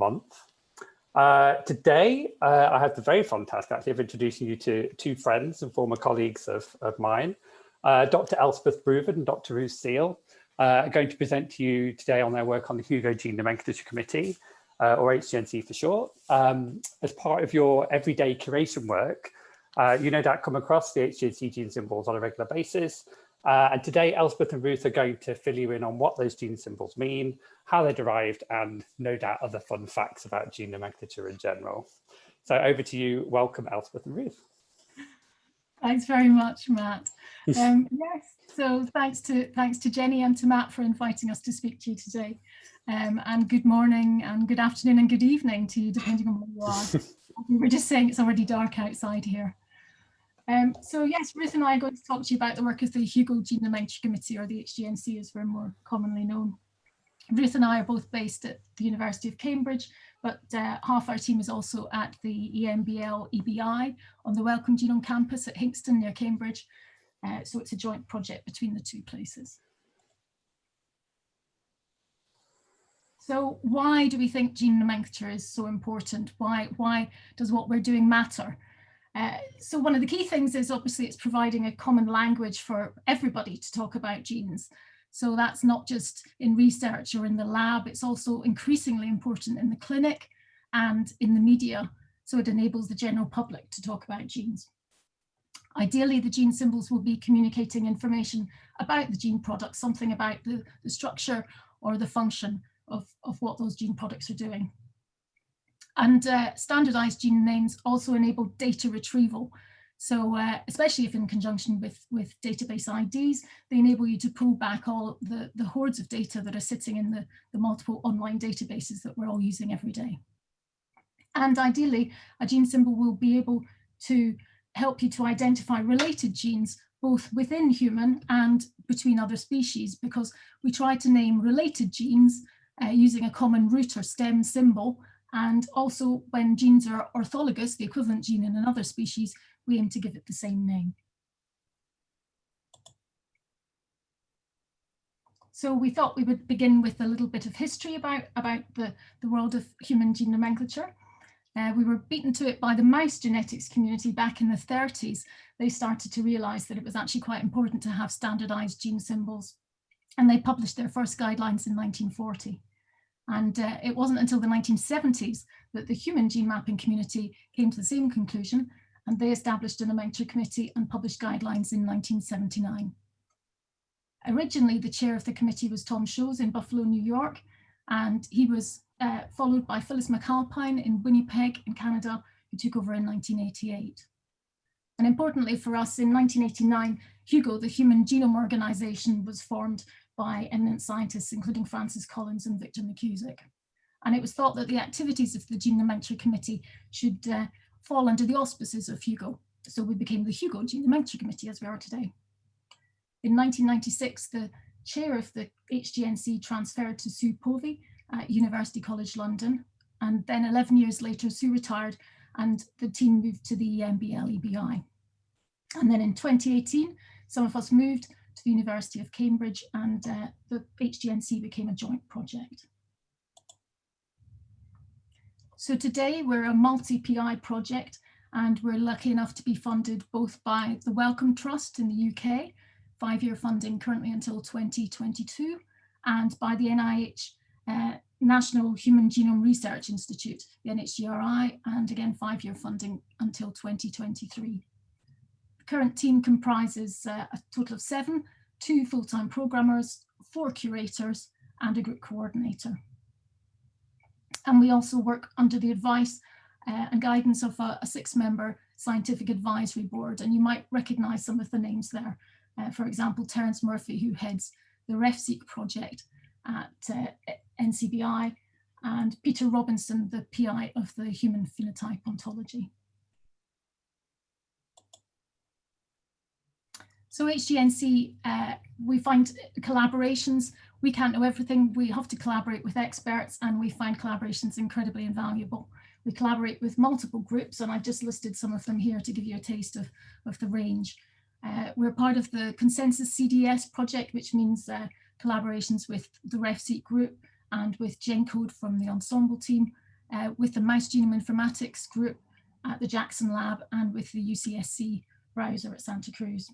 month. Today, I have the very fun task actually of introducing you to two friends and former colleagues of mine. Dr. Elspeth Bruven and Dr. Ruth Seal are going to present to you today on their work on the HUGO Gene Nomenclature Committee, or HGNC for short. As part of your everyday curation work, you no doubt come across the HGNC gene symbols on a regular basis. And today, Elspeth and Ruth are going to fill you in on what those gene symbols mean, how they're derived, and no doubt other fun facts about gene nomenclature in general. So over to you. Welcome, Elspeth and Ruth. Thanks very much, Matt. Yes, so thanks to Jenny and to Matt for inviting us to speak to you today. And good morning and good afternoon and good evening to you, depending on where you are. We were just saying it's already dark outside here. So yes, Ruth and I are going to talk to you about the work of the HUGO Gene Nomenclature Committee, or the HGNC as we're more commonly known. Ruth and I are both based at the University of Cambridge, but half our team is also at the EMBL EBI on the Wellcome Genome campus at Hinxton near Cambridge. So it's a joint project between the two places. So why do we think gene nomenclature is so important? Why does what we're doing matter? So one of the key things is obviously it's providing a common language for everybody to talk about genes. So that's not just in research or in the lab, it's also increasingly important in the clinic and in the media. So it enables the general public to talk about genes. Ideally, the gene symbols will be communicating information about the gene product, something about the structure or the function of what those gene products are doing. And standardized gene names also enable data retrieval. So especially if in conjunction with database IDs, they enable you to pull back all the hordes of data that are sitting in the multiple online databases that we're all using every day. And ideally, a gene symbol will be able to help you to identify related genes, both within human and between other species, because we try to name related genes using a common root or stem symbol. And also when genes are orthologous, the equivalent gene in another species, we aim to give it the same name. So we thought we would begin with a little bit of history about the world of human gene nomenclature. We were beaten to it by the mouse genetics community back in the 30s. They started to realize that it was actually quite important to have standardized gene symbols. And they published their first guidelines in 1940. And it wasn't until the 1970s that the human gene mapping community came to the same conclusion, and they established a nomenclature committee and published guidelines in 1979. Originally, the chair of the committee was Tom Shows in Buffalo, New York, and he was followed by Phyllis McAlpine in Winnipeg in Canada, who took over in 1988. And importantly for us, in 1989, HUGO, the Human Genome Organization, was formed by eminent scientists, including Francis Collins and Victor McCusick. And it was thought that the activities of the Gene Nomenclature Committee should fall under the auspices of HUGO. So we became the HUGO Gene Nomenclature Committee as we are today. In 1996, the chair of the HGNC transferred to Sue Povey at University College London. And then 11 years later, Sue retired and the team moved to the EMBL EBI. And then in 2018, some of us moved to the University of Cambridge, and the HGNC became a joint project. So today we're a multi-PI project, and we're lucky enough to be funded both by the Wellcome Trust in the UK, 5-year funding currently until 2022, and by the NIH National Human Genome Research Institute, the NHGRI, and again 5-year funding until 2023. The current team comprises a total of 7, 2 full-time programmers, 4 curators, and a group coordinator. And we also work under the advice and guidance of a 6-member scientific advisory board. And you might recognize some of the names there. For example, Terence Murphy, who heads the RefSeq project at NCBI, and Peter Robinson, the PI of the Human Phenotype Ontology. So HGNC, we find collaborations. We can't know everything. We have to collaborate with experts, and we find collaborations incredibly invaluable. We collaborate with multiple groups, and I've just listed some of them here to give you a taste of the range. We're part of the Consensus CDS project, which means collaborations with the RefSeq group and with GenCode from the Ensemble team, with the Mouse Genome Informatics group at the Jackson Lab and with the UCSC browser at Santa Cruz.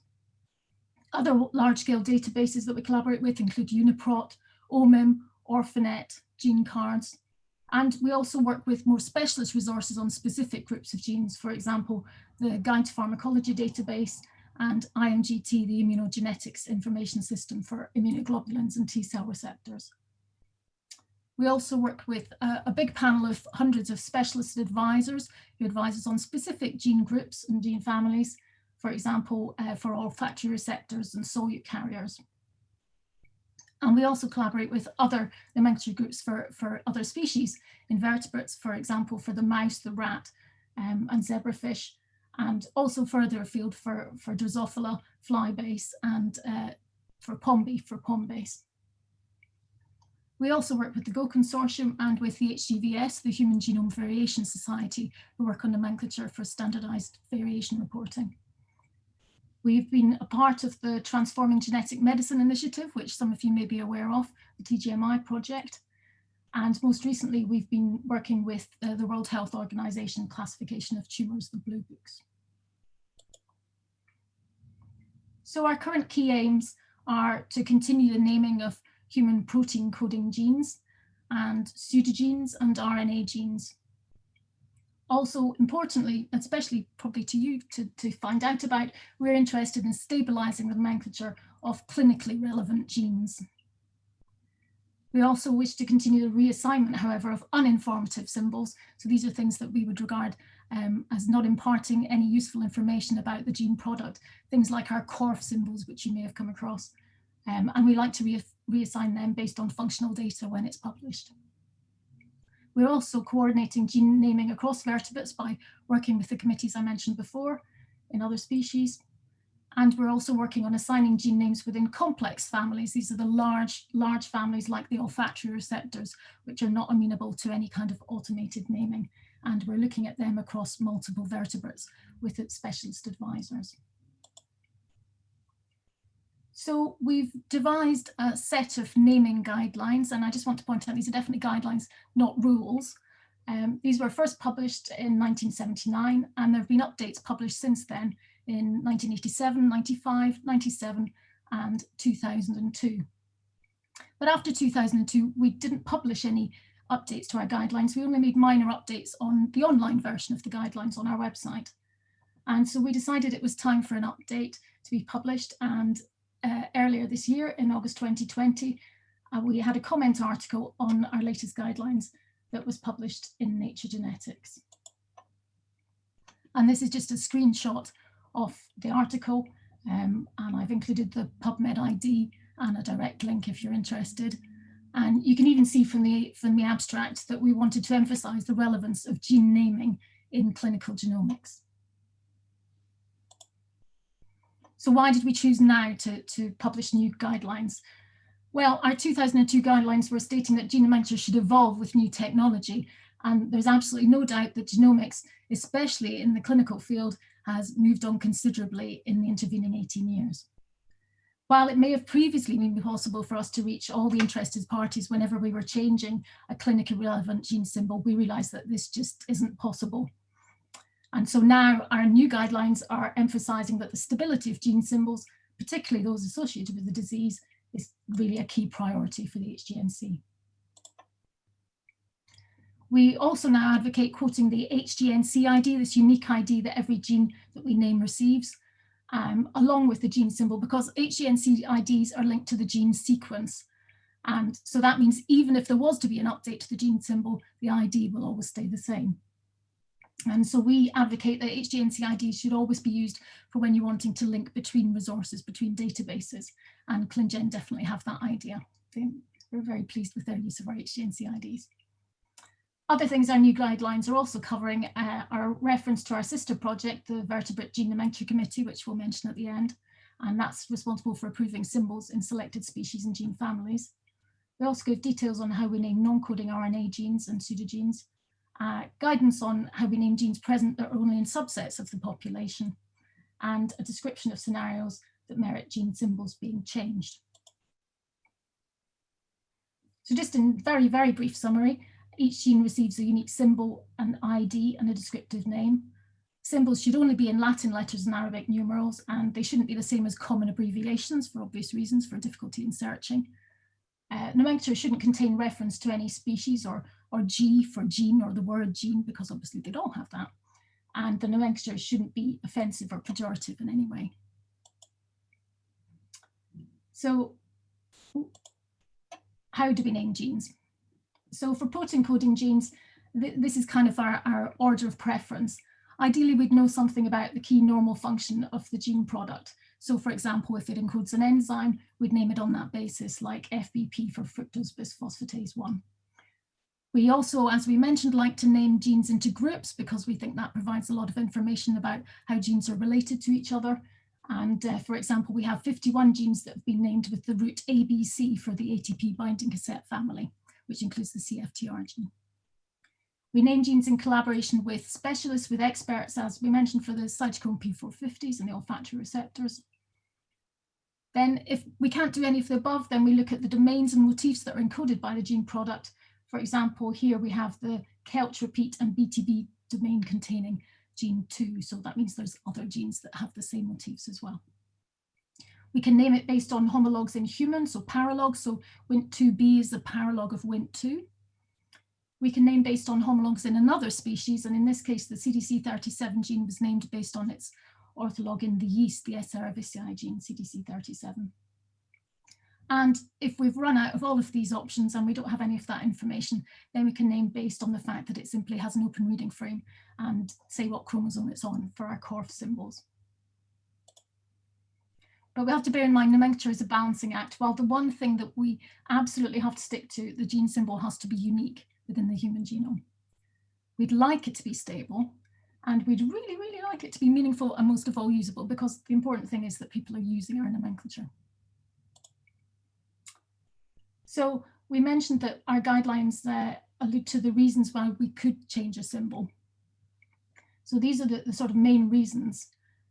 Other large-scale databases that we collaborate with include Uniprot, OMIM, Orphanet, GeneCards, and we also work with more specialist resources on specific groups of genes, for example, the Guide to Pharmacology database and IMGT, the Immunogenetics Information System for immunoglobulins and T-cell receptors. We also work with a big panel of hundreds of specialist advisors who advise us on specific gene groups and gene families, for example, for olfactory receptors and solute carriers. And we also collaborate with other nomenclature groups for other species, invertebrates, for example, for the mouse, the rat, and zebrafish, and also further afield for Drosophila, flybase, and for POMBase. We also work with the HUGO Consortium and with the HGVS, the Human Genome Variation Society, who work on nomenclature for standardized variation reporting. We've been a part of the Transforming Genetic Medicine Initiative, which some of you may be aware of, the TGMI project. And most recently, we've been working with the World Health Organization classification of tumors, the Blue Books. So our current key aims are to continue the naming of human protein coding genes and pseudogenes and RNA genes. Also, importantly, especially probably to you to find out about, we're interested in stabilizing the nomenclature of clinically relevant genes. We also wish to continue the reassignment, however, of uninformative symbols. So these are things that we would regard as not imparting any useful information about the gene product, things like our CORF symbols, which you may have come across. And we like to reassign them based on functional data when it's published. We're also coordinating gene naming across vertebrates by working with the committees I mentioned before in other species. And we're also working on assigning gene names within complex families. These are the large families like the olfactory receptors, which are not amenable to any kind of automated naming. And we're looking at them across multiple vertebrates with its specialist advisors. So we've devised a set of naming guidelines, and I just want to point out these are definitely guidelines, not rules. These were first published in 1979, and there have been updates published since then in 1987, 95, 97, and 2002. But after 2002, we didn't publish any updates to our guidelines. We only made minor updates on the online version of the guidelines on our website. And so we decided it was time for an update to be published, and earlier this year, in August 2020, we had a comment article on our latest guidelines that was published in Nature Genetics. And this is just a screenshot of the article, and I've included the PubMed ID and a direct link if you're interested. And you can even see from the abstract that we wanted to emphasize the relevance of gene naming in clinical genomics. So why did we choose now to publish new guidelines? Well, our 2002 guidelines were stating that gene nomenclature should evolve with new technology. And there's absolutely no doubt that genomics, especially in the clinical field, has moved on considerably in the intervening 18 years. While it may have previously been possible for us to reach all the interested parties whenever we were changing a clinically relevant gene symbol, we realized that this just isn't possible. And so now our new guidelines are emphasizing that the stability of gene symbols, particularly those associated with the disease, is really a key priority for the HGNC. We also now advocate quoting the HGNC ID, this unique ID that every gene that we name receives, along with the gene symbol, because HGNC IDs are linked to the gene sequence. And so that means even if there was to be an update to the gene symbol, the ID will always stay the same. And so we advocate that HGNC IDs should always be used for when you're wanting to link between resources, between databases, and ClinGen definitely have that idea. We're very pleased with their use of our HGNC IDs. Other things our new guidelines are also covering are reference to our sister project, the Vertebrate Gene Nomenclature Committee, which we'll mention at the end, and that's responsible for approving symbols in selected species and gene families. We also give details on how we name non-coding RNA genes and pseudogenes, guidance on how we name genes present that are only in subsets of the population, and a description of scenarios that merit gene symbols being changed. So just in very, very brief summary, Each gene receives a unique symbol, an ID, and a descriptive name. Symbols should only be in Latin letters and Arabic numerals, and they shouldn't be the same as common abbreviations for obvious reasons, for difficulty in searching. Nomenclature shouldn't contain reference to any species or G for gene or the word gene, because obviously they don't have that. And the nomenclature shouldn't be offensive or pejorative in any way. So how do we name genes? So for protein coding genes, this is kind of our order of preference. Ideally, we'd know something about the key normal function of the gene product. So for example, if it encodes an enzyme, we'd name it on that basis, like FBP for fructose bisphosphatase 1. We also, as we mentioned, like to name genes into groups because we think that provides a lot of information about how genes are related to each other. And for example, we have 51 genes that have been named with the root ABC for the ATP binding cassette family, which includes the CFTR gene. We name genes in collaboration with specialists, with experts, as we mentioned, for the cytochrome P450s and the olfactory receptors. Then if we can't do any of the above, then we look at the domains and motifs that are encoded by the gene product. For example, here we have the Kelch repeat and BTB domain containing gene 2. So that means there's other genes that have the same motifs as well. We can name it based on homologs in humans, so paralogs. So Wnt2b is the paralog of Wnt2. We can name based on homologs in another species, and in this case, the CDC37 gene was named based on its ortholog in the yeast, the S. cerevisiae gene, CDC37. And if we've run out of all of these options and we don't have any of that information, then we can name based on the fact that it simply has an open reading frame and say what chromosome it's on for our CORF symbols. But we have to bear in mind nomenclature is a balancing act. While the one thing that we absolutely have to stick to, the gene symbol has to be unique within the human genome. We'd like it to be stable, and we'd really, really like it to be meaningful and most of all usable, because the important thing is that people are using our nomenclature. So we mentioned that our guidelines allude to the reasons why we could change a symbol. So these are the sort of main reasons.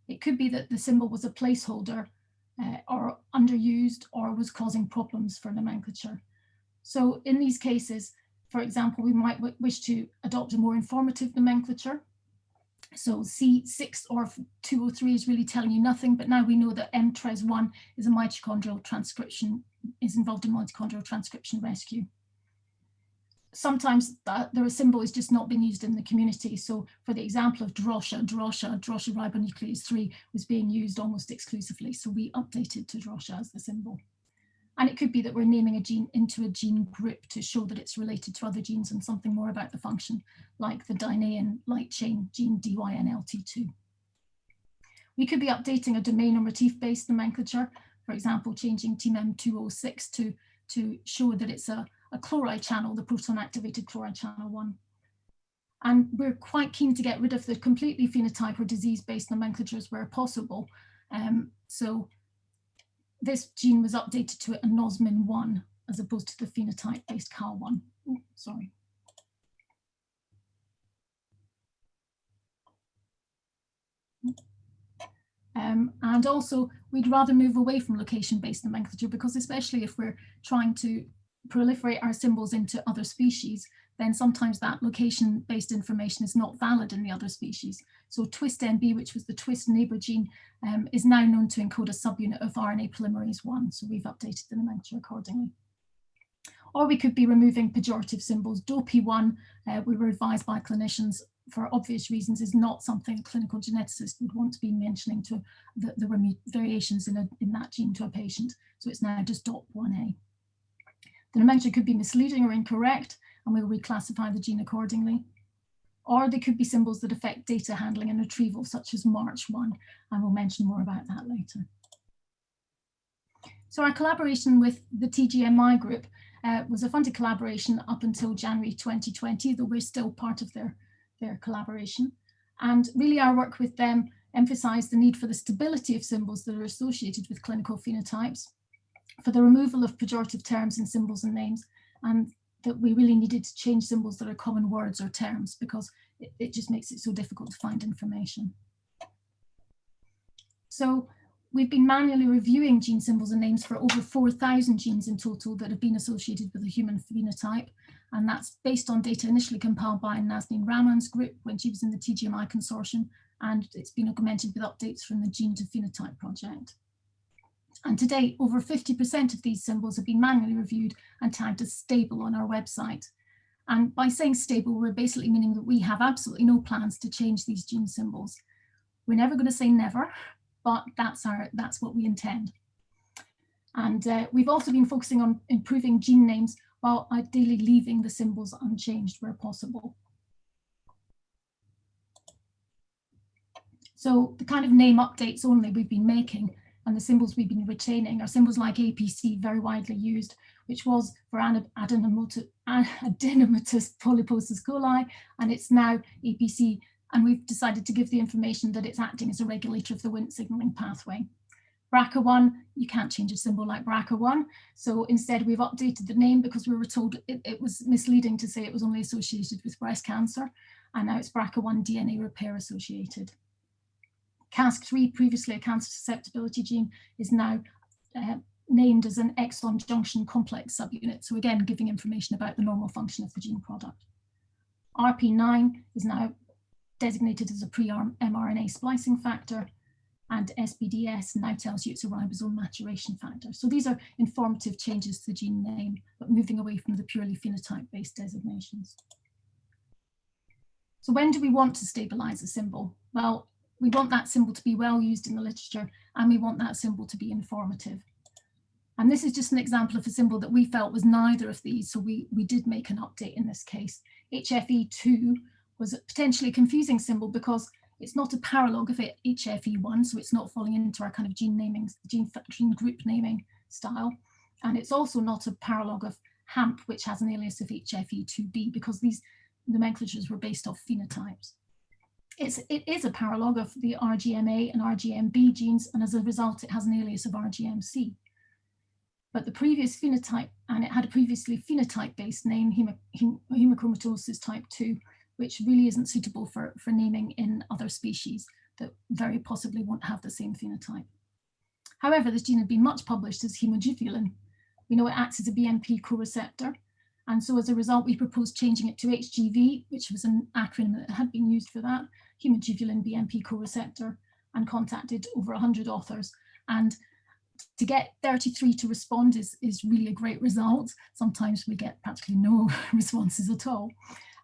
It could be that the symbol was a placeholder or underused or was causing problems for nomenclature. So in these cases, for example, we might wish to adopt a more informative nomenclature. So C6 or 203 is really telling you nothing, but now we know that mTRES1 is a mitochondrial transcription, is involved in mitochondrial transcription rescue. Sometimes the symbol is just not being used in the community. So for the example of drosha ribonuclease 3 was being used almost exclusively. So we updated to drosha as the symbol. And it could be that we're naming a gene into a gene group to show that it's related to other genes and something more about the function, like the dynein light chain gene DYNLT2. We could be updating a domain or motif-based nomenclature, for example, changing TMEM206 to show that it's a chloride channel, the proton-activated chloride channel 1. And we're quite keen to get rid of the completely phenotype or disease-based nomenclatures where possible. So this gene was updated to a nosmin1 as opposed to the phenotype-based CAL1. Oh, sorry. And also, we'd rather move away from location-based nomenclature, because especially if we're trying to proliferate our symbols into other species, then sometimes that location-based information is not valid in the other species. So TwistNB, which was the twist neighbor gene, is now known to encode a subunit of RNA polymerase 1. So we've updated the nomenclature accordingly. Or we could be removing pejorative symbols. DOPI1, we were advised by clinicians, for obvious reasons, is not something a clinical geneticist would want to be mentioning to the variations in that gene to a patient. So it's now just DOP1A. The nomenclature could be misleading or incorrect, and we'll reclassify the gene accordingly. Or they could be symbols that affect data handling and retrieval, such as March1, and we'll mention more about that later. So our collaboration with the TGMI group was a funded collaboration up until January 2020, though we're still part of their collaboration. And really our work with them emphasized the need for the stability of symbols that are associated with clinical phenotypes, for the removal of pejorative terms in symbols and names, and that we really needed to change symbols that are common words or terms, because it just makes it so difficult to find information. So we've been manually reviewing gene symbols and names for over 4,000 genes in total that have been associated with a human phenotype. And that's based on data initially compiled by Nazneen Rahman's group when she was in the TGMI consortium, and it's been augmented with updates from the Gene to Phenotype project. And to date, over 50% of these symbols have been manually reviewed and tagged as stable on our website. And by saying stable, we're basically meaning that we have absolutely no plans to change these gene symbols. We're never going to say never, but that's what we intend. And we've also been focusing on improving gene names while ideally leaving the symbols unchanged where possible. So the kind of name updates only we've been making and the symbols we've been retaining are symbols like APC, very widely used, which was for adenomatous polyposis coli, and it's now APC, and we've decided to give the information that it's acting as a regulator of the Wnt signaling pathway. BRCA1, you can't change a symbol like BRCA1, so instead we've updated the name because we were told it was misleading to say it was only associated with breast cancer, and now it's BRCA1 DNA repair associated. Cas3, previously a cancer susceptibility gene, is now named as an exon junction complex subunit, so again giving information about the normal function of the gene product. RP9 is now designated as a pre-mRNA splicing factor, and SBDS now tells you it's a ribosome maturation factor. So these are informative changes to the gene name, but moving away from the purely phenotype-based designations. So when do we want to stabilize a symbol? Well, we want that symbol to be well used in the literature, and we want that symbol to be informative. And this is just an example of a symbol that we felt was neither of these, so we did make an update in this case. HFE2 was a potentially confusing symbol because it's not a paralog of HFE1, so it's not falling into our kind of gene naming, gene group naming style. And it's also not a paralog of HAMP, which has an alias of HFE2B, because these nomenclatures were based off phenotypes. It is a paralog of the RGMA and RGMB genes, and as a result, it has an alias of RGMC. But the previous phenotype, and it had a previously phenotype-based name, hemochromatosis type 2, which really isn't suitable for naming in other species that very possibly won't have the same phenotype. However, this gene had been much published as hemojuvelin. We know it acts as a BMP co-receptor, and so as a result, we proposed changing it to HGV, which was an acronym that had been used for that, hemojuvelin BMP co-receptor, and contacted over 100 authors. And to get 33 to respond is really a great result. Sometimes we get practically no responses at all.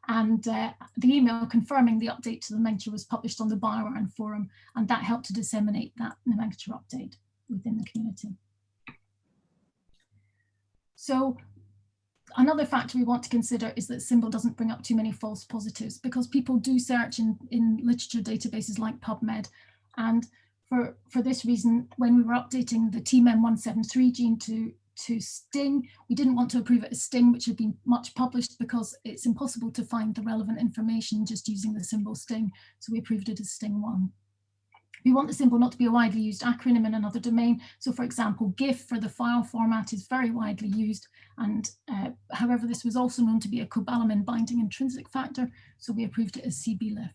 And the email confirming the update to the nomenclature was published on the BioIron forum, and that helped to disseminate that nomenclature update within the community. So another factor we want to consider is that symbol doesn't bring up too many false positives, because people do search in literature databases like PubMed. And for this reason, when we were updating the TMEM173 gene to STING, we didn't want to approve it as STING, which had been much published, because it's impossible to find the relevant information just using the symbol STING. So we approved it as STING1. We want the symbol not to be a widely used acronym in another domain. So for example, GIF for the file format is very widely used. And however, this was also known to be a cobalamin binding intrinsic factor. So we approved it as CBLIF.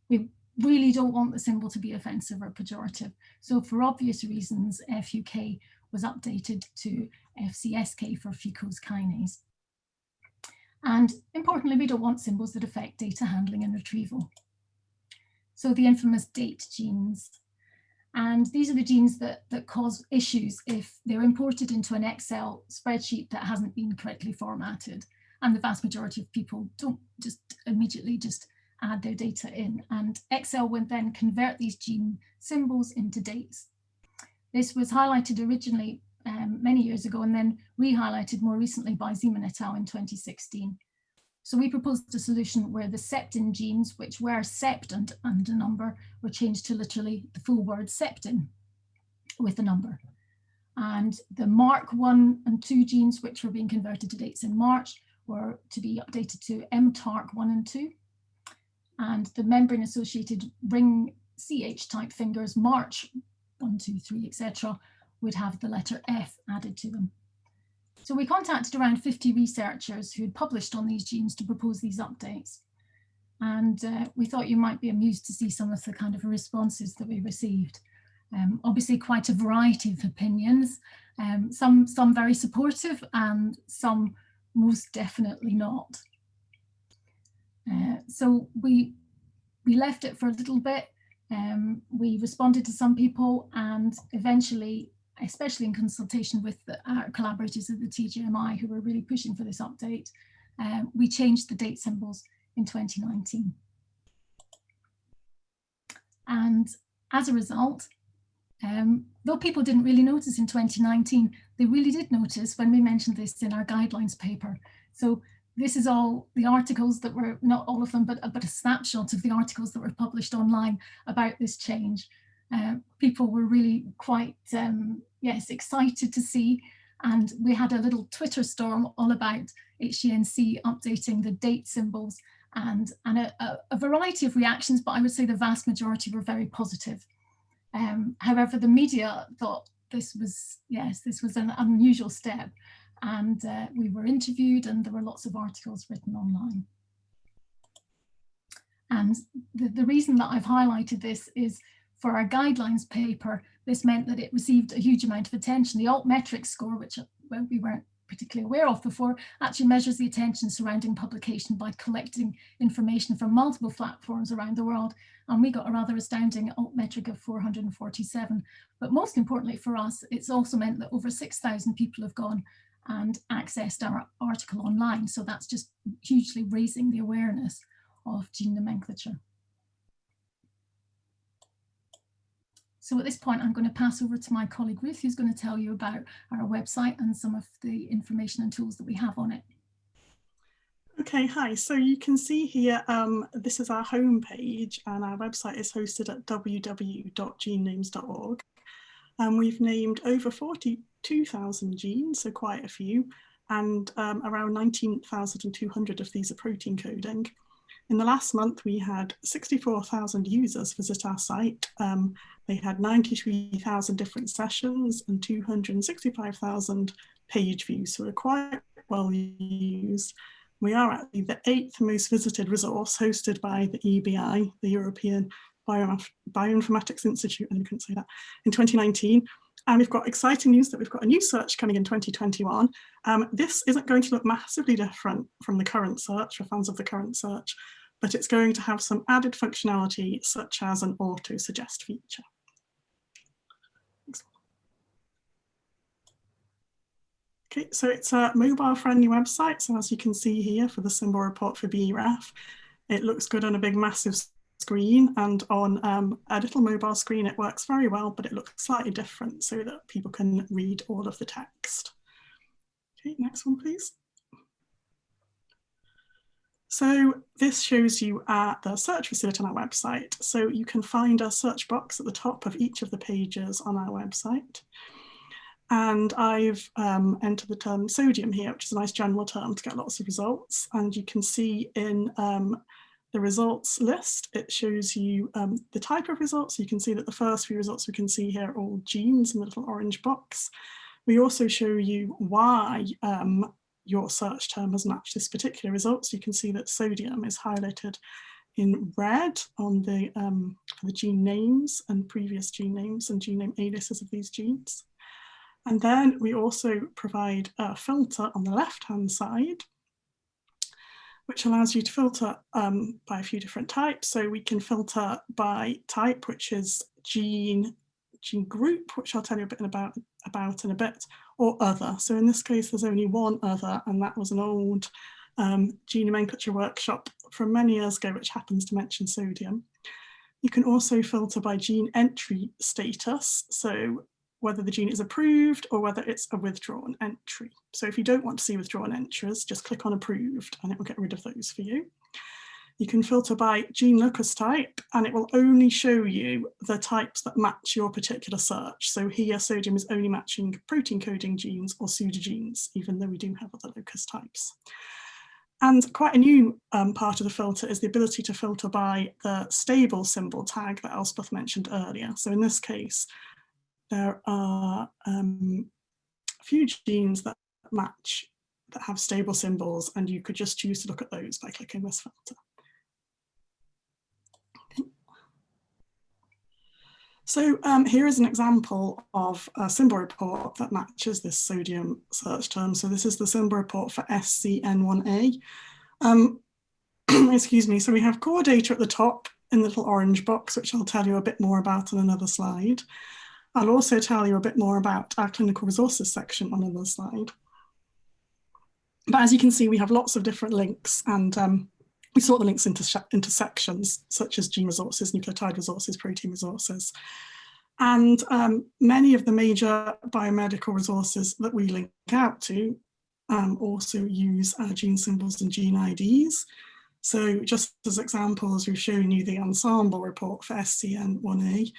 We really don't want the symbol to be offensive or pejorative. So for obvious reasons, FUK was updated to FCSK for fucose kinase. And importantly, we don't want symbols that affect data handling and retrieval. So the infamous date genes. And these are the genes that cause issues if they're imported into an Excel spreadsheet that hasn't been correctly formatted. And the vast majority of people don't just immediately just add their data in. And Excel would then convert these gene symbols into dates. This was highlighted originally many years ago and then re-highlighted more recently by Zeman et al. In 2016. So we proposed a solution where the septin genes, which were sept and a number, were changed to literally the full word septin with a number. And the MARC1 and 2 genes, which were being converted to dates in March, were to be updated to mTARC1 and 2. And the membrane-associated ring CH type fingers, March 1, 2, 3, etc., would have the letter F added to them. So we contacted around 50 researchers who had published on these genes to propose these updates. And we thought you might be amused to see some of the kind of responses that we received. Obviously quite a variety of opinions, some very supportive and some most definitely not. So we left it for a little bit. We responded to some people, and eventually, especially in consultation with our collaborators at the TGMI who were really pushing for this update, we changed the date symbols in 2019. And as a result, though people didn't really notice in 2019, they really did notice when we mentioned this in our guidelines paper. So this is all the articles that were, not all of them, but a snapshot of the articles that were published online about this change. People were really quite, yes, excited to see. And we had a little Twitter storm all about HGNC updating the date symbols, and a variety of reactions, but I would say the vast majority were very positive. However, the media thought this was, yes, this was an unusual step, and we were interviewed and there were lots of articles written online. And the reason that I've highlighted this is for our guidelines paper, this meant that it received a huge amount of attention. The altmetric score, which we weren't particularly aware of before, actually measures the attention surrounding publication by collecting information from multiple platforms around the world. And we got a rather astounding altmetric of 447. But most importantly for us, it's also meant that over 6,000 people have gone and accessed our article online. So that's just hugely raising the awareness of gene nomenclature. So at this point, I'm going to pass over to my colleague Ruth, who's going to tell you about our website and some of the information and tools that we have on it. Okay, hi. So you can see here, this is our homepage, and our website is hosted at www.genenames.org. We've named over 42,000 genes, so quite a few, and around 19,200 of these are protein coding. In the last month, we had 64,000 users visit our site. They had 93,000 different sessions and 265,000 page views, so we're quite well used. We are actually the 8th most visited resource hosted by the EBI, the European Bioinformatics Institute, and I couldn't say that, in 2019. And we've got exciting news that we've got a new search coming in 2021. This isn't going to look massively different from the current search, for fans of the current search, but it's going to have some added functionality such as an auto-suggest feature. Okay, so it's a mobile-friendly website. So as you can see here for the symbol report for BRAF, it looks good on a big, massive screen, and on a little mobile screen it works very well, but it looks slightly different so that people can read all of the text. Okay, next one please. So this shows you the search facility on our website. So you can find a search box at the top of each of the pages on our website. And I've entered the term sodium here, which is a nice general term to get lots of results. And you can see in the results list, it shows you the type of results. You can see that the first few results we can see here are all genes in the little orange box. We also show you why your search term has matched this particular result. So you can see that sodium is highlighted in red on the for the gene names and previous gene names and gene name aliases of these genes. And then we also provide a filter on the left-hand side, which allows you to filter by a few different types. So we can filter by type, which is gene group, which I'll tell you a bit about in a bit, or other. So in this case, there's only one other, and that was an old gene nomenclature workshop from many years ago, which happens to mention sodium. You can also filter by gene entry status, so whether the gene is approved or whether it's a withdrawn entry. So if you don't want to see withdrawn entries, just click on approved and it will get rid of those for you. You can filter by gene locus type, and it will only show you the types that match your particular search. So here sodium is only matching protein coding genes or pseudogenes, even though we do have other locus types. And quite a new part of the filter is the ability to filter by the stable symbol tag that Elspeth mentioned earlier. So in this case, there are a few genes that match, that have stable symbols, and you could just choose to look at those by clicking this filter. So here is an example of a symbol report that matches this sodium search term. So this is the symbol report for SCN1A. Excuse me, so we have core data at the top in the little orange box, which I'll tell you a bit more about on another slide. I'll also tell you a bit more about our clinical resources section on another slide. But as you can see, we have lots of different links, and we sort the links into sections, such as gene resources, nucleotide resources, protein resources. And many of the major biomedical resources that we link out to also use gene symbols and gene IDs. So just as examples, we've shown you the ensemble report for SCN1A,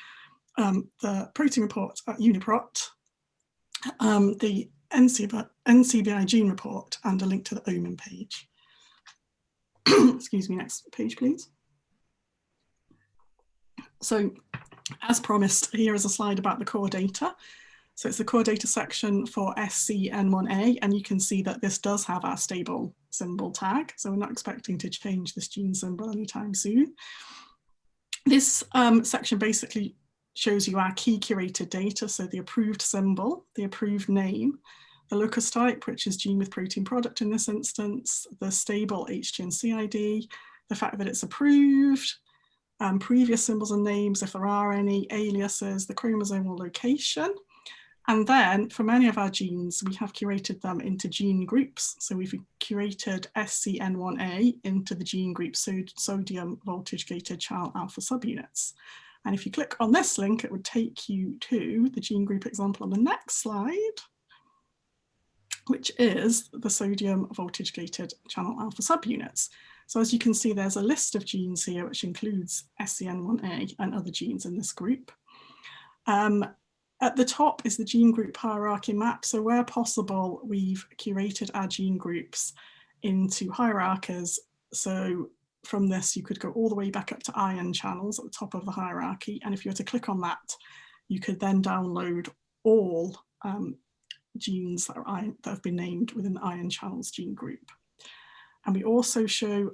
the protein report at UniProt, the NCBI gene report, and a link to the OMIM page. Excuse me, next page, please. So, as promised, here is a slide about the core data. So it's the core data section for SCN1A, and you can see that this does have our stable symbol tag. So we're not expecting to change this gene symbol anytime soon. This section basically shows you our key curated data. So the approved symbol, the approved name, the locus type, which is gene with protein product in this instance, the stable HGNC ID, the fact that it's approved, previous symbols and names, if there are any, aliases, the chromosomal location. And then for many of our genes, we have curated them into gene groups. So we've curated SCN1A into the gene group sodium voltage gated channel alpha subunits. And if you click on this link, it would take you to the gene group example on the next slide, which is the sodium voltage gated channel alpha subunits. So as you can see, there's a list of genes here, which includes SCN1A and other genes in this group. At the top is the gene group hierarchy map. So where possible, we've curated our gene groups into hierarchies. So from this, you could go all the way back up to ion channels at the top of the hierarchy. And if you were to click on that, you could then download all genes that have been named within the ion channels gene group. And we also show,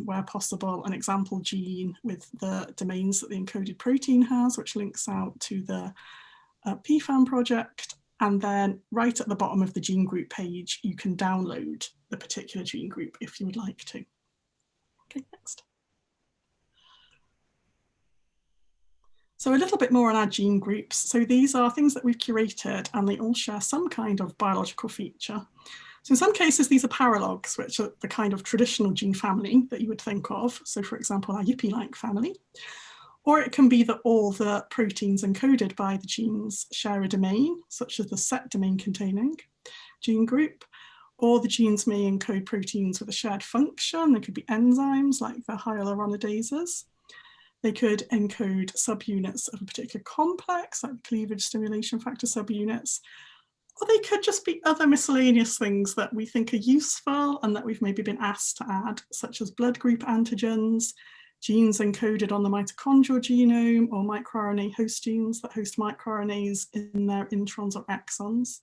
where possible, an example gene with the domains that the encoded protein has, which links out to the PFAM project. And then right at the bottom of the gene group page, you can download the particular gene group if you would like to. Okay, next. So a little bit more on our gene groups. So these are things that we've curated, and they all share some kind of biological feature. So in some cases, these are paralogs, which are the kind of traditional gene family that you would think of. So for example, our Yippee-like family. Or it can be that all the proteins encoded by the genes share a domain, such as the set domain containing gene group. Or the genes may encode proteins with a shared function. They could be enzymes like the hyaluronidases. They could encode subunits of a particular complex, like the cleavage stimulation factor subunits. Or they could just be other miscellaneous things that we think are useful and that we've maybe been asked to add, such as blood group antigens, genes encoded on the mitochondrial genome, or microRNA host genes that host microRNAs in their introns or exons.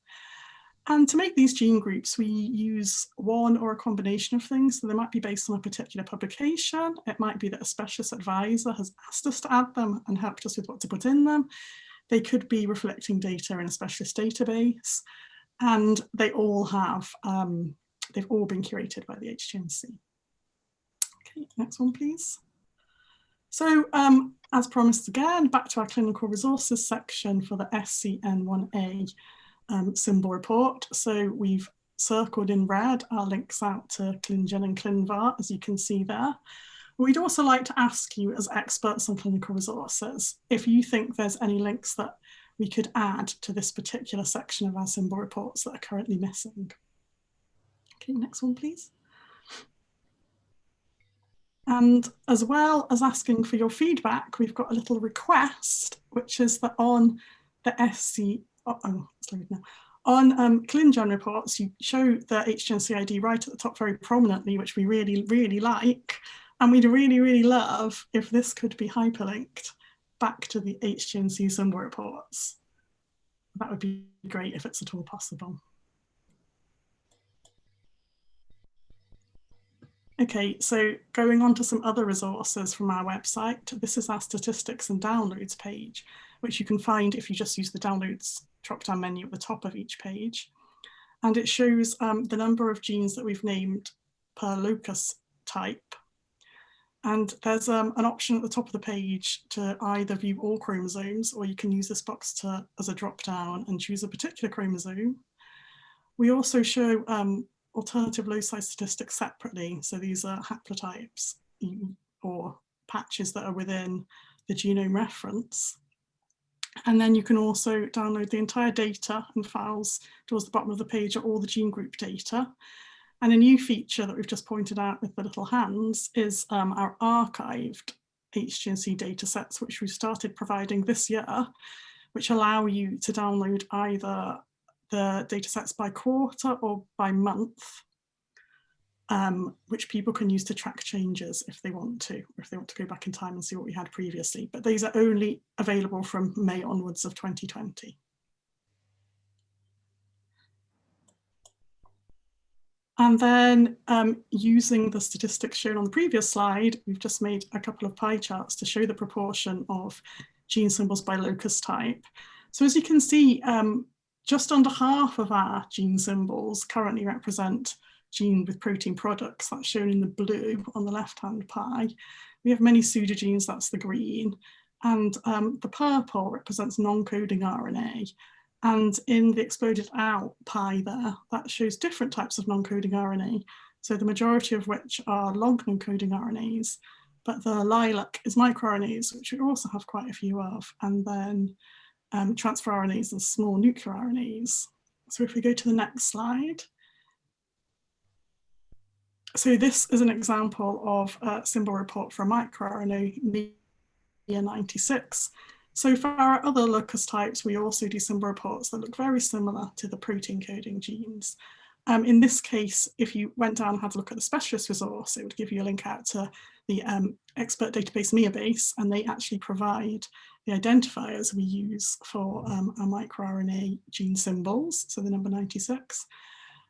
And to make these gene groups, we use one or a combination of things. So they might be based on a particular publication. It might be that a specialist advisor has asked us to add them and helped us with what to put in them. They could be reflecting data in a specialist database, and they all have, they've all been curated by the HGNC. Okay, next one, please. So as promised again, back to our clinical resources section for the SCN1A symbol report. So we've circled in red our links out to ClinGen and ClinVar, as you can see there. We'd also like to ask you, as experts on clinical resources, if you think there's any links that we could add to this particular section of our symbol reports that are currently missing. Okay, next one, please. And as well as asking for your feedback, we've got a little request, which is that on the on ClinGen reports, you show the HGNC ID right at the top very prominently, which we really, really like. And we'd really, really love if this could be hyperlinked back to the HGNC symbol reports. That would be great if it's at all possible. Okay, so going on to some other resources from our website, this is our statistics and downloads page. which you can find if you just use the downloads drop-down menu at the top of each page. And it shows the number of genes that we've named per locus type. And there's an option at the top of the page to either view all chromosomes, or you can use this box as a drop-down and choose a particular chromosome. We also show alternative loci statistics separately. So these are haplotypes or patches that are within the genome reference. And then you can also download the entire data and files towards the bottom of the page are all the gene group data. And a new feature that we've just pointed out with the little hands is our archived HGNC data sets, which we started providing this year, which allow you to download either the data sets by quarter or by month, which people can use to track changes if they want to, or if they want to go back in time and see what we had previously. But these are only available from May onwards of 2020. And then using the statistics shown on the previous slide, we've just made a couple of pie charts to show the proportion of gene symbols by locus type. So as you can see, just under half of our gene symbols currently represent gene with protein products. That's shown in the blue on the left-hand pie. We have many pseudogenes, that's the green. And the purple represents non-coding RNA. And in the exploded out pie there, that shows different types of non-coding RNA. So the majority of which are long non-coding RNAs, but the lilac is microRNAs, which we also have quite a few of, and then transfer RNAs and small nuclear RNAs. So if we go to the next slide. So this is an example of a symbol report for a microRNA, NIA96. So for our other locus types, we also do symbol reports that look very similar to the protein coding genes. In this case, if you went down and had a look at the specialist resource, it would give you a link out to the expert database MIA-base, and they actually provide the identifiers we use for our microRNA gene symbols, so the number 96.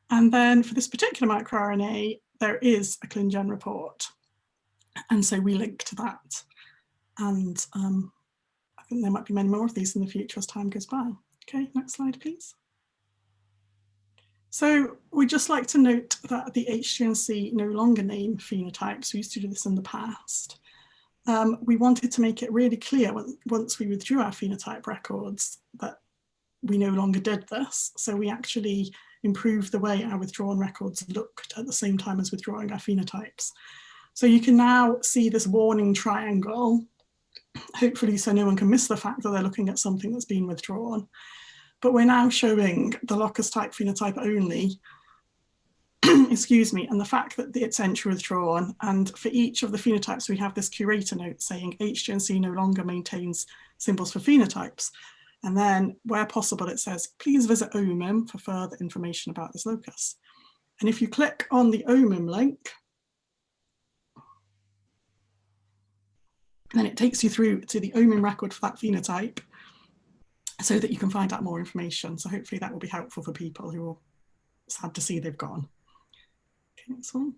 And then for this particular microRNA, there is a ClinGen report. And so we link to that. And I think there might be many more of these in the future as time goes by. Okay, next slide, please. So we'd just like to note that the HGNC no longer name phenotypes. We used to do this in the past. We wanted to make it really clear once we withdrew our phenotype records that we no longer did this. So we actually improved the way our withdrawn records looked at the same time as withdrawing our phenotypes. So you can now see this warning triangle, hopefully so no one can miss the fact that they're looking at something that's been withdrawn. But we're now showing the locus type phenotype only, excuse me, and the fact that it's entry withdrawn. And for each of the phenotypes, we have this curator note saying HGNC no longer maintains symbols for phenotypes. And then where possible, it says, please visit OMIM for further information about this locus. And if you click on the OMIM link, then it takes you through to the OMIM record for that phenotype so that you can find out more information. So hopefully that will be helpful for people who are sad to see they've gone. Okay, next one.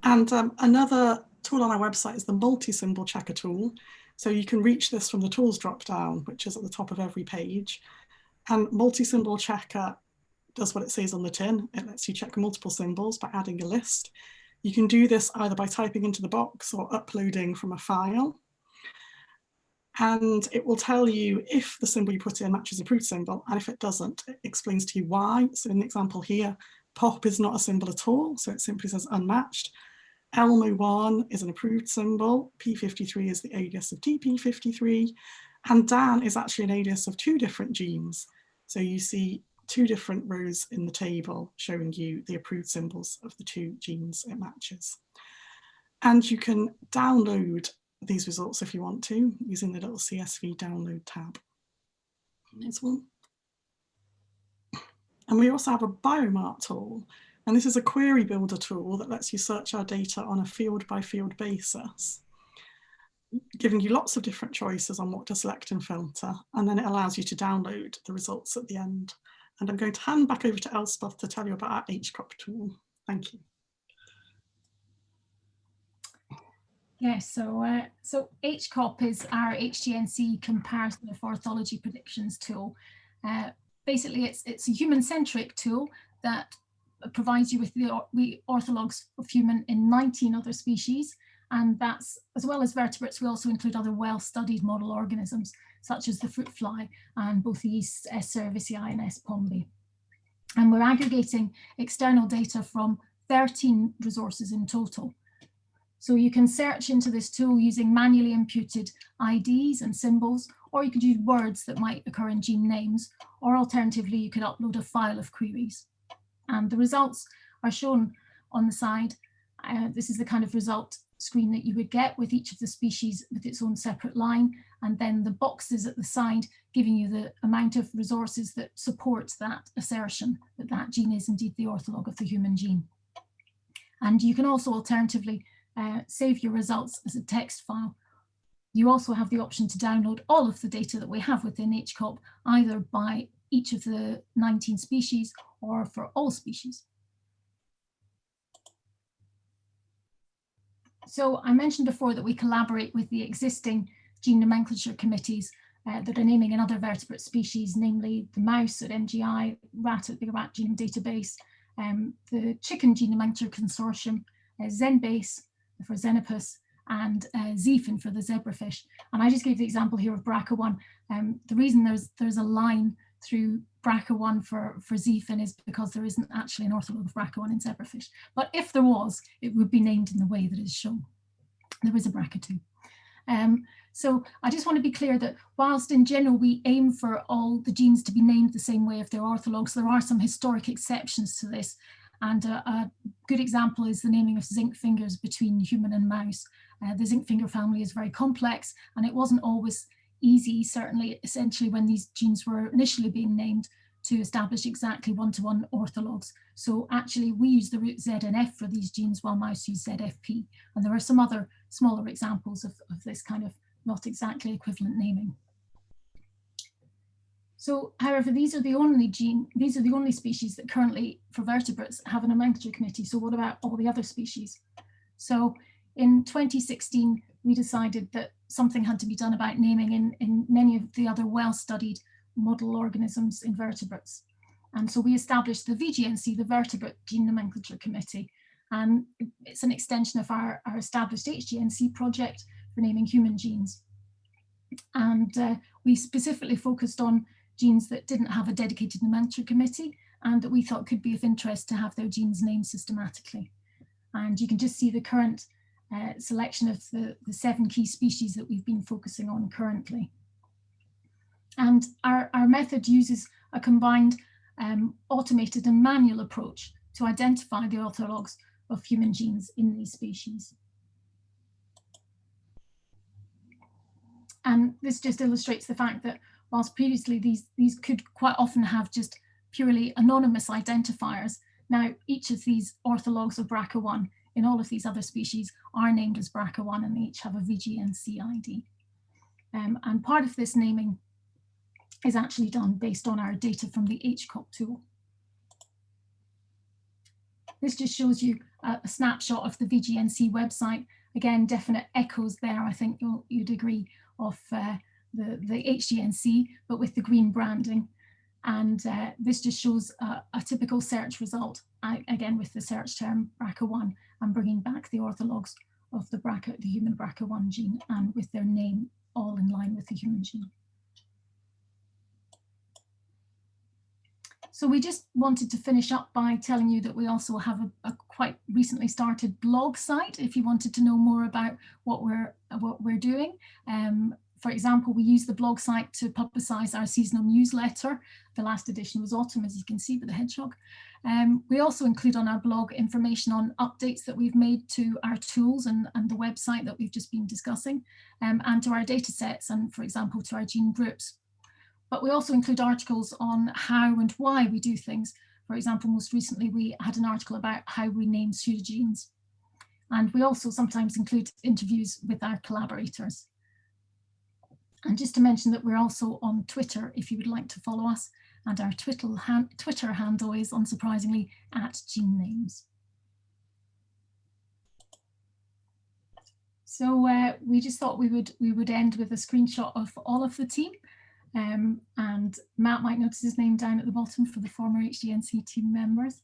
And another tool on our website is the multi-symbol checker tool. So you can reach this from the tools drop-down, which is at the top of every page. And multi-symbol checker does what it says on the tin. It lets you check multiple symbols by adding a list. You can do this either by typing into the box or uploading from a file. And it will tell you if the symbol you put in matches a approved symbol, and if it doesn't, it explains to you why. So in the example here, POP is not a symbol at all, so it simply says unmatched. ELMO1 is an approved symbol, P53 is the alias of TP53, and DAN is actually an alias of two different genes. So you see two different rows in the table showing you the approved symbols of the two genes it matches. And you can download these results if you want to, using the little CSV download tab. Next one. And we also have a Biomart tool. And this is a query builder tool that lets you search our data on a field by field basis, giving you lots of different choices on what to select and filter. And then it allows you to download the results at the end. And I'm going to hand back over to Elspeth to tell you about our HCOP tool. Thank you. Yes, so HCOP is our HGNC comparative orthology predictions tool. Basically, it's a human-centric tool that provides you with the orthologs of human in 19 other species, and that's, as well as vertebrates, we also include other well-studied model organisms, such as the fruit fly and both the S. cerevisiae and S. pombi. And we're aggregating external data from 13 resources in total. So you can search into this tool using manually imputed IDs and symbols, or you could use words that might occur in gene names, or alternatively, you could upload a file of queries. And the results are shown on the side. This is the kind of result screen that you would get with each of the species with its own separate line, and then the boxes at the side giving you the amount of resources that support that assertion that that gene is indeed the ortholog of the human gene. And you can also alternatively save your results as a text file. You also have the option to download all of the data that we have within HCOP, either by each of the 19 species or for all species. So I mentioned before that we collaborate with the existing gene nomenclature committees that are naming in other vertebrate species, namely the mouse at MGI, rat at the Rat Genome Database, the Chicken Gene Nomenclature Consortium, ZenBase for Xenopus, and ZEPHIN for the zebrafish. And I just gave the example here of BRCA1. The reason there's a line through BRCA1 for ZEPHIN is because there isn't actually an ortholog of BRCA1 in zebrafish. But if there was, it would be named in the way that is shown. There is a BRCA2. So I just want to be clear that whilst in general we aim for all the genes to be named the same way if they're orthologs, there are some historic exceptions to this. And a good example is the naming of zinc fingers between human and mouse. The zinc finger family is very complex, and it wasn't always easy, certainly essentially when these genes were initially being named, to establish exactly one-to-one orthologs. So actually we use the root Z and F for these genes while mouse use ZFP. And there are some other smaller examples of this kind of not exactly equivalent naming. So, however, these are the only species that currently, for vertebrates, have a nomenclature committee. So what about all the other species? So in 2016, we decided that something had to be done about naming in many of the other well-studied model organisms in vertebrates. And so we established the VGNC, the Vertebrate Gene Nomenclature Committee. And it's an extension of our established HGNC project for naming human genes. And we specifically focused on genes that didn't have a dedicated nomenclature committee and that we thought could be of interest to have their genes named systematically. And you can just see the current selection of the 7 key species that we've been focusing on currently. And our method uses a combined automated and manual approach to identify the orthologs of human genes in these species. And this just illustrates the fact that whilst previously these could quite often have just purely anonymous identifiers, now each of these orthologs of BRCA1 in all of these other species are named as BRCA1, and they each have a VGNC ID. And part of this naming is actually done based on our data from the HCOP tool. This just shows you a snapshot of the VGNC website. Again, definite echoes there, I think you'd agree, of the HGNC, but with the green branding. And this just shows a typical search result, again with the search term BRCA1, and bringing back the orthologs of the human BRCA1 gene, and with their name all in line with the human gene. So we just wanted to finish up by telling you that we also have a quite recently started blog site if you wanted to know more about what we're doing. For example, we use the blog site to publicize our seasonal newsletter. The last edition was autumn, as you can see, with the hedgehog. We also include on our blog information on updates that we've made to our tools and the website that we've just been discussing, and to our data sets and, for example, to our gene groups. But we also include articles on how and why we do things. For example, most recently, we had an article about how we name pseudogenes. And we also sometimes include interviews with our collaborators. And just to mention that we're also on Twitter, if you would like to follow us, and our Twitter handle is, unsurprisingly, @GeneNames. So we just thought we would end with a screenshot of all of the team. And Matt might notice his name down at the bottom for the former HGNC team members.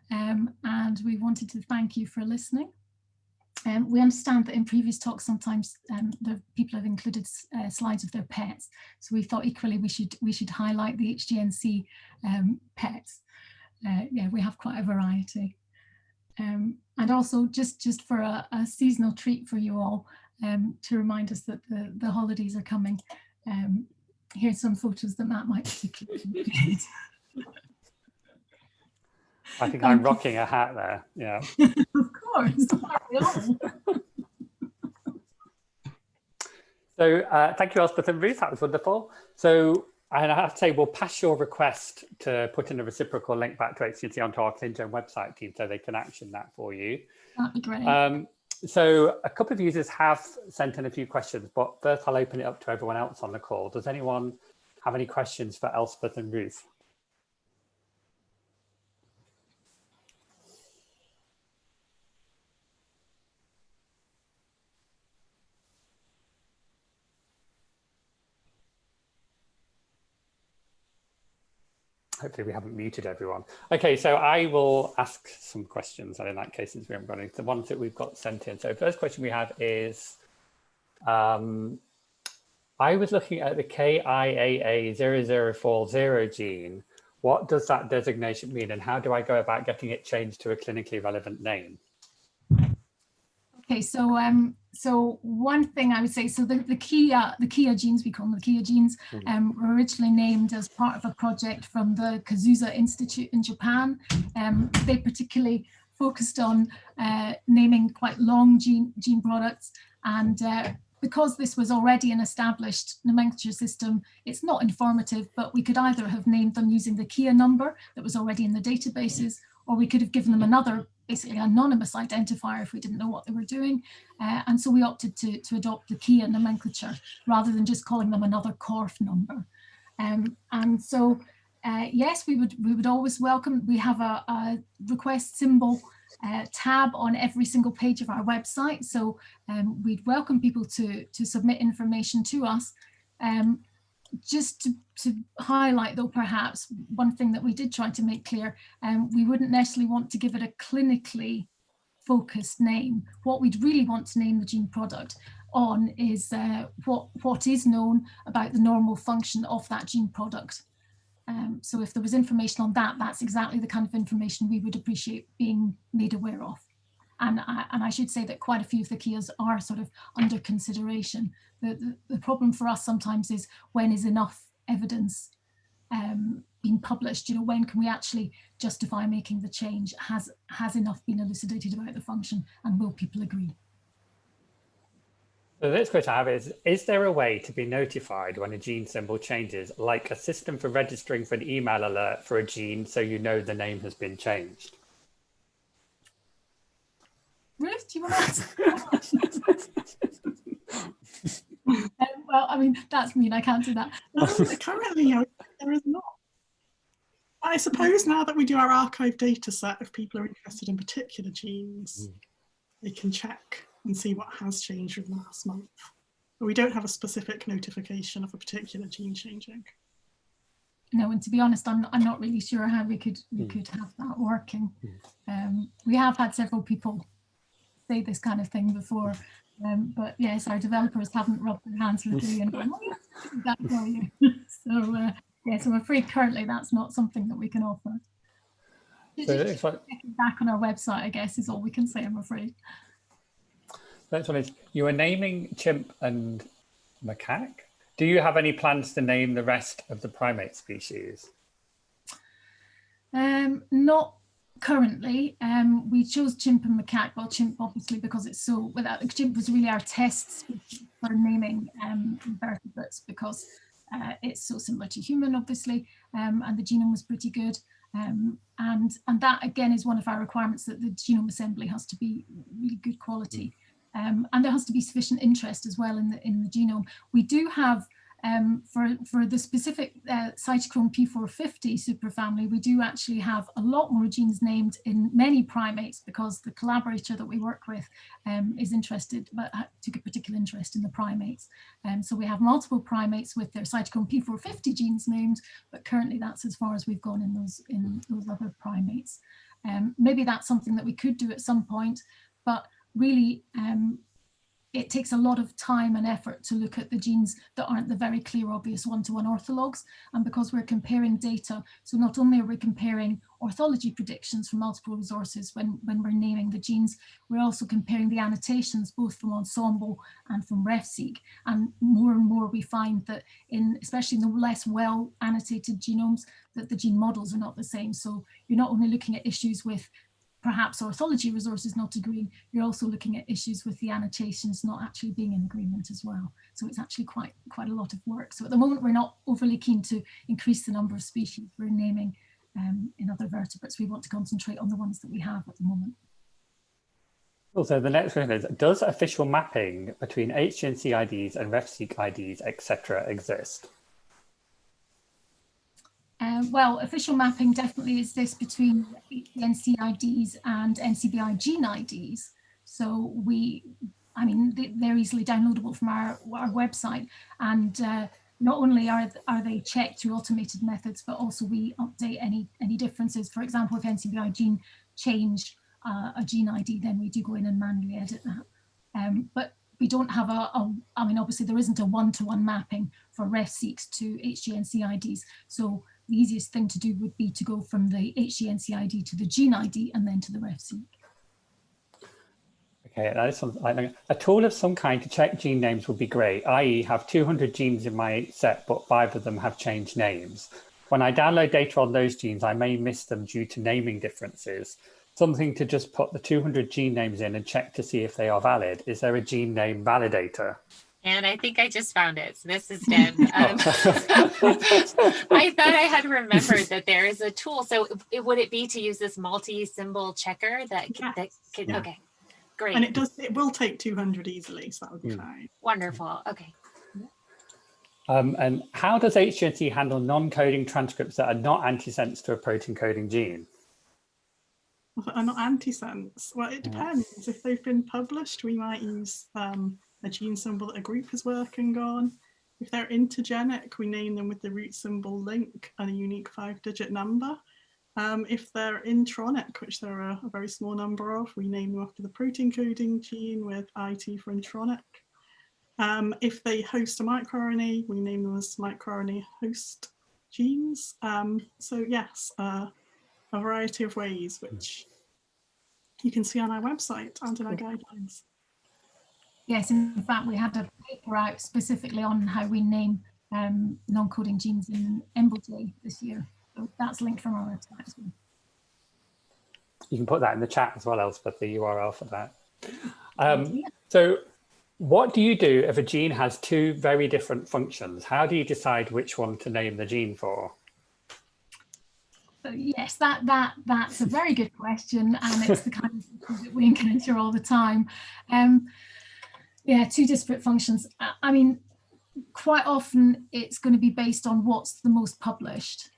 And we wanted to thank you for listening. We understand that in previous talks, sometimes the people have included slides of their pets. So we thought equally we should highlight the HGNC pets. Yeah, we have quite a variety. And also just for a seasonal treat for you all, to remind us that the holidays are coming. Here's some photos that Matt might particularly appreciate. I think I'm rocking a hat there. Yeah. Of course. So thank you, Elspeth and Ruth. That was wonderful. So, and I have to say, we'll pass your request to put in a reciprocal link back to HGNC onto our ClinGen website team so they can action that for you. That'd be great. So a couple of users have sent in a few questions, but first I'll open it up to everyone else on the call. Does anyone have any questions for Elspeth and Ruth? Hopefully we haven't muted everyone. Okay, so I will ask some questions, and in that case, since we haven't got any, the ones that we've got sent in. So first question we have is, I was looking at the KIAA0040 gene. What does that designation mean, and how do I go about getting it changed to a clinically relevant name? Okay, so so one thing I would say, so the Kia genes, we call them the Kia genes, were originally named as part of a project from the Kazusa Institute in Japan. They particularly focused on naming quite long gene products, and because this was already an established nomenclature system, it's not informative, but we could either have named them using the Kia number that was already in the databases, or we could have given them another, basically anonymous identifier if we didn't know what they were doing. And so we opted to adopt the Kia nomenclature rather than just calling them another CORF number. And so, yes, we would always welcome, we have a request symbol tab on every single page of our website. So we'd welcome people to submit information to us. Just to highlight, though, perhaps one thing that we did try to make clear, we wouldn't necessarily want to give it a clinically focused name. What we'd really want to name the gene product on is what is known about the normal function of that gene product. So if there was information on that, that's exactly the kind of information we would appreciate being made aware of. And I should say that quite a few of the Kias are sort of under consideration. The problem for us sometimes is, when is enough evidence being published? You know, when can we actually justify making the change? Has enough been elucidated about the function, and will people agree? So the next question I have is there a way to be notified when a gene symbol changes, like a system for registering for an email alert for a gene so you know the name has been changed? Ruth, do you want to answer? Well, I mean, that's mean, I can't do that. Currently, there is not. I suppose now that we do our archive data set, if people are interested in particular genes, they can check and see what has changed in the last month. But we don't have a specific notification of a particular gene changing. No, and to be honest, I'm not really sure how we could have that working. We have had several people say this kind of thing before, but yes, our developers haven't rubbed their hands with me and gone, oh, yes, that's for you. So yes, I'm afraid currently that's not something that we can offer. So just checking back on our website, I guess, is all we can say, I'm afraid. Next one is, you are naming chimp and macaque. Do you have any plans to name the rest of the primate species? Not currently. We chose chimp and macaque. Well, chimp obviously because it's so, chimp was really our test for naming invertebrates, because it's so similar to human, obviously, and the genome was pretty good. And that again is one of our requirements, that the genome assembly has to be really good quality. And there has to be sufficient interest as well in the genome. We do have For the specific cytochrome P450 superfamily, we do actually have a lot more genes named in many primates, because the collaborator that we work with is interested, but took a particular interest in the primates. So we have multiple primates with their cytochrome P450 genes named, but currently that's as far as we've gone in those other primates. Maybe that's something that we could do at some point, but really it takes a lot of time and effort to look at the genes that aren't the very clear, obvious one-to-one orthologs. And because we're comparing data, so not only are we comparing orthology predictions from multiple resources when we're naming the genes, we're also comparing the annotations, both from Ensemble and from RefSeq. And more we find that especially in the less well annotated genomes, that the gene models are not the same. So you're not only looking at issues with perhaps orthology resources not agreeing, you're also looking at issues with the annotations not actually being in agreement as well. So it's actually quite a lot of work. So at the moment, we're not overly keen to increase the number of species we're naming in other vertebrates. We want to concentrate on the ones that we have at the moment. Also, the next question is, does official mapping between HGNC IDs and RefSeq IDs, etc., exist? Well, official mapping definitely exists between HGNC IDs and NCBI gene IDs. So they're easily downloadable from our website. And not only are they checked through automated methods, but also we update any differences. For example, if NCBI gene change a gene ID, then we do go in and manually edit that. But we don't have obviously there isn't a one-to-one mapping for RefSeqs to HGNC IDs. So the easiest thing to do would be to go from the HGNC ID to the gene ID and then to the RefSeq. Okay, that is something. A tool of some kind to check gene names would be great, i.e. have 200 genes in my set, but 5 of them have changed names. When I download data on those genes, I may miss them due to naming differences. Something to just put the 200 gene names in and check to see if they are valid. Is there a gene name validator? And I think I just found it. So this is Deb. I thought I had remembered that there is a tool. So would it be to use this multi-symbol checker that can, Yeah. Okay, great. And it will take 200 easily, so that would be fine. Wonderful. Okay. And how does HGNC handle non-coding transcripts that are not antisense to a protein coding gene? Are not antisense? Well, it depends. If they've been published, we might use a gene symbol that a group is working on. If they're intergenic, we name them with the root symbol link and a unique 5-digit number. If they're intronic, which there are a very small number of, we name them after the protein coding gene with IT for intronic. If they host a microRNA, we name them as microRNA host genes. So yes, a variety of ways, which you can see on our website and in our guidelines. Yes, in fact, we had a paper out specifically on how we name non-coding genes in EMBL this year. So that's linked from our website as well. You can put that in the chat as well, Elspeth, the URL for that. So what do you do if a gene has 2 very different functions? How do you decide which one to name the gene for? Yes, that's a very good question, and it's the kind of thing that we encounter all the time. Yeah, 2 disparate functions. I mean, quite often it's going to be based on what's the most published.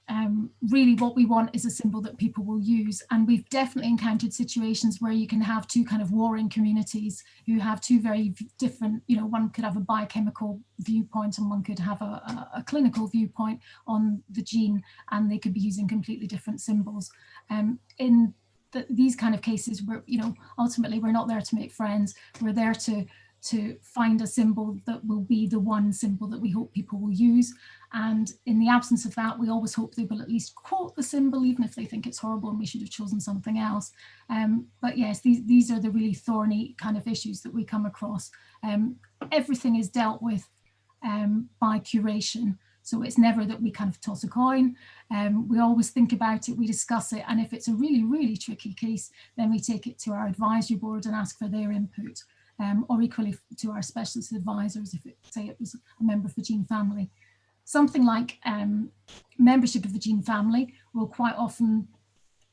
Really what we want is a symbol that people will use, and we've definitely encountered situations where you can have 2 kind of warring communities who have 2 very different, one could have a biochemical viewpoint and one could have a clinical viewpoint on the gene, and they could be using completely different symbols. In these kind of cases, ultimately we're not there to make friends. We're there to find a symbol that will be the one symbol that we hope people will use. And in the absence of that, we always hope they will at least quote the symbol, even if they think it's horrible and we should have chosen something else. But yes, these are the really thorny kind of issues that we come across. Everything is dealt with by curation. So it's never that we kind of toss a coin. We always think about it, we discuss it. And if it's a really, really tricky case, then we take it to our advisory board and ask for their input. Or equally to our specialist advisors, if say it was a member of the gene family. Something like membership of the gene family will quite often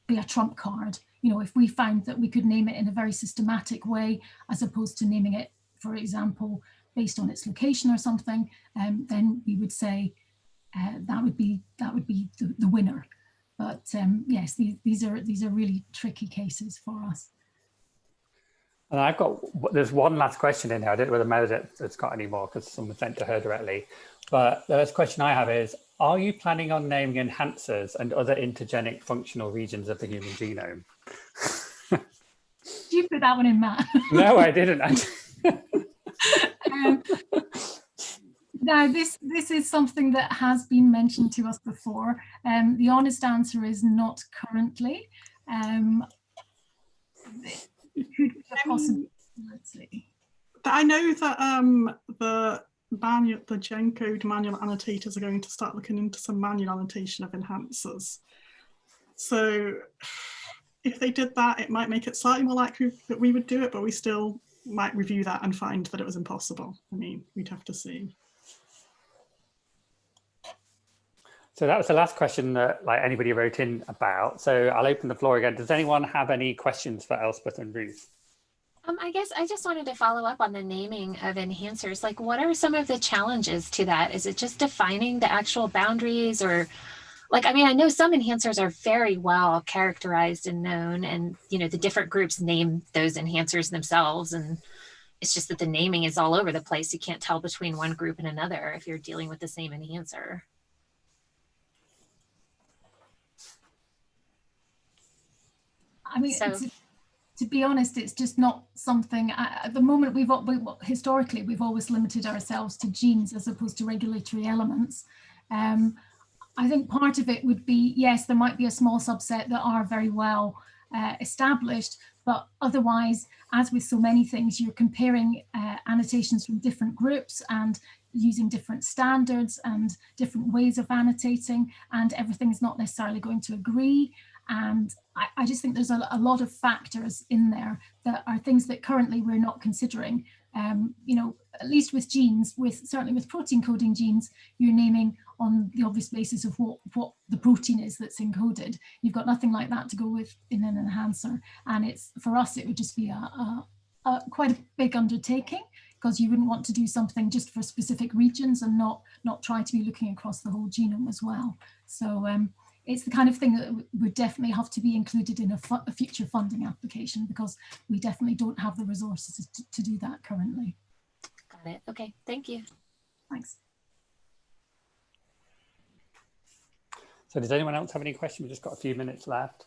be a trump card. If we found that we could name it in a very systematic way, as opposed to naming it, for example, based on its location or something, then we would say that would be the winner. But yes, these are really tricky cases for us. And there's one last question in here. I don't know whether Meredith's got any more because someone sent to her directly. But the last question I have is, are you planning on naming enhancers and other intergenic functional regions of the human genome? Did you put that one in, Matt? No, I didn't. Now, this is something that has been mentioned to us before. The honest answer is not currently. It could be a possibility. I know that the GenCode manual annotators are going to start looking into some manual annotation of enhancers. So if they did that, it might make it slightly more likely that we would do it, but we still might review that and find that it was impossible. I mean, we'd have to see. So that was the last question that anybody wrote in about. So I'll open the floor again. Does anyone have any questions for Elspeth and Ruth? I guess I just wanted to follow up on the naming of enhancers. Like, what are some of the challenges to that? Is it just defining the actual boundaries, or like, I mean, I know some enhancers are very well characterized and known, and, you know, the different groups name those enhancers themselves. And it's just that the naming is all over the place. You can't tell between one group and another if you're dealing with the same enhancer. I mean, so, to be honest, it's just not something at the moment. Historically, we've always limited ourselves to genes as opposed to regulatory elements. I think part of it would be, yes, there might be a small subset that are very well established, but otherwise, as with so many things, you're comparing annotations from different groups and using different standards and different ways of annotating, and everything's not necessarily going to agree. And I just think there's a lot of factors in there that are things that currently we're not considering. You know, at least with genes, certainly with protein coding genes, you're naming on the obvious basis of what the protein is that's encoded. You've got nothing like that to go with in an enhancer. And for us, it would just be quite a big undertaking, because you wouldn't want to do something just for specific regions and not try to be looking across the whole genome as well. So it's the kind of thing that would definitely have to be included in a future funding application, because we definitely don't have the resources to do that currently. Got it. Okay, thank you. Thanks. So does anyone else have any questions? We've just got a few minutes left.